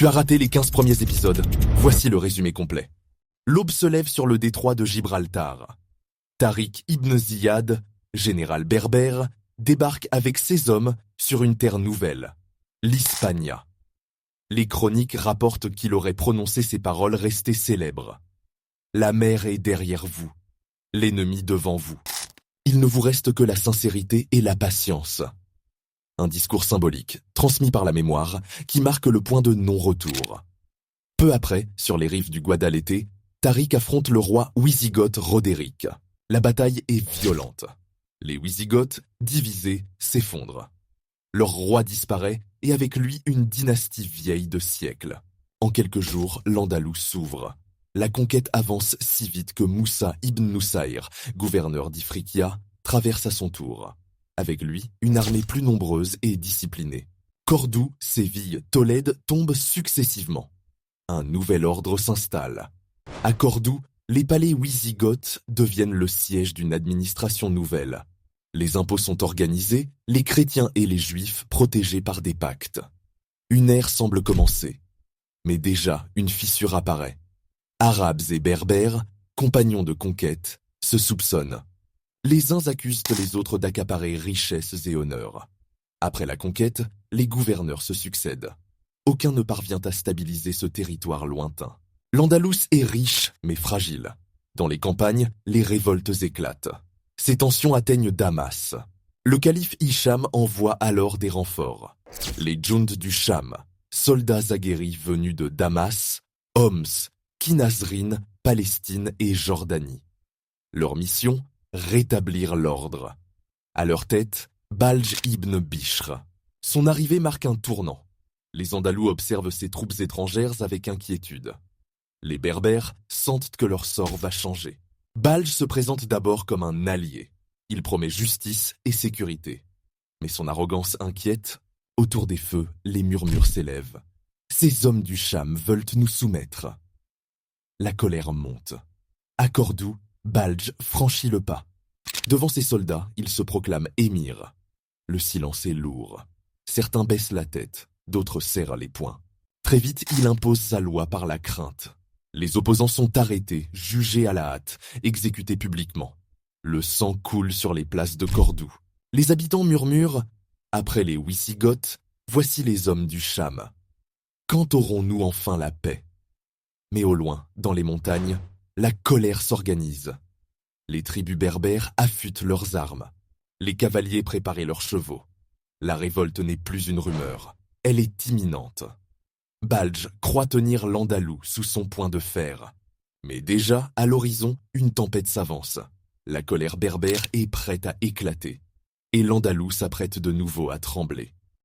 Tu as raté les 15 premiers épisodes. Voici le résumé complet. L'aube se lève sur le détroit de Gibraltar. Tariq Ibn Ziyad, général berbère, débarque avec ses hommes sur une terre nouvelle, l'Hispania. Les chroniques rapportent qu'il aurait prononcé ces paroles restées célèbres. La mer est derrière vous, l'ennemi devant vous. Il ne vous reste que la sincérité et la patience. Un discours symbolique, transmis par la mémoire, qui marque le point de non-retour. Peu après, sur les rives du Guadalete, Tariq affronte le roi wisigoth Roderick. La bataille est violente. Les Wisigoths, divisés, s'effondrent. Leur roi disparaît et avec lui une dynastie vieille de siècles. En quelques jours, l'Andalous s'ouvre. La conquête avance si vite que Moussa ibn Nusayr, gouverneur d'Ifriqiya, traverse à son tour. Avec lui, une armée plus nombreuse et disciplinée. Cordoue, Séville, Tolède tombent successivement. Un nouvel ordre s'installe. À Cordoue, les palais wisigoths deviennent le siège d'une administration nouvelle. Les impôts sont organisés, les chrétiens et les juifs protégés par des pactes. Une ère semble commencer. Mais déjà, une fissure apparaît. Arabes et berbères, compagnons de conquête, se soupçonnent. Les uns accusent les autres d'accaparer richesses et honneurs. Après la conquête, les gouverneurs se succèdent. Aucun ne parvient à stabiliser ce territoire lointain. L'Andalous est riche, mais fragile. Dans les campagnes, les révoltes éclatent. Ces tensions atteignent Damas. Le calife Hicham envoie alors des renforts. Les Djounds du Cham, soldats aguerris venus de Damas, Homs, Kinazrin, Palestine et Jordanie. Leur mission, rétablir l'ordre. À leur tête, Balj ibn Bishr. Son arrivée marque un tournant. Les Andalous observent ces troupes étrangères avec inquiétude. Les Berbères sentent que leur sort va changer. Balj se présente d'abord comme un allié. Il promet justice et sécurité. Mais son arrogance inquiète. Autour des feux, les murmures s'élèvent. Ces hommes du Cham veulent nous soumettre. La colère monte. À Cordoue, Balj franchit le pas. Devant ses soldats, il se proclame émir. Le silence est lourd. Certains baissent la tête, d'autres serrent les poings. Très vite, il impose sa loi par la crainte. Les opposants sont arrêtés, jugés à la hâte, exécutés publiquement. Le sang coule sur les places de Cordoue. Les habitants murmurent « Après les Wisigoths, voici les hommes du Cham. Quand aurons-nous enfin la paix ?» Mais au loin, dans les montagnes, la colère s'organise. Les tribus berbères affûtent leurs armes. Les cavaliers préparaient leurs chevaux. La révolte n'est plus une rumeur. Elle est imminente. Balj croit tenir l'Andalou sous son poing de fer. Mais déjà, à l'horizon, une tempête s'avance. La colère berbère est prête à éclater. Et l'Andalou s'apprête de nouveau à trembler.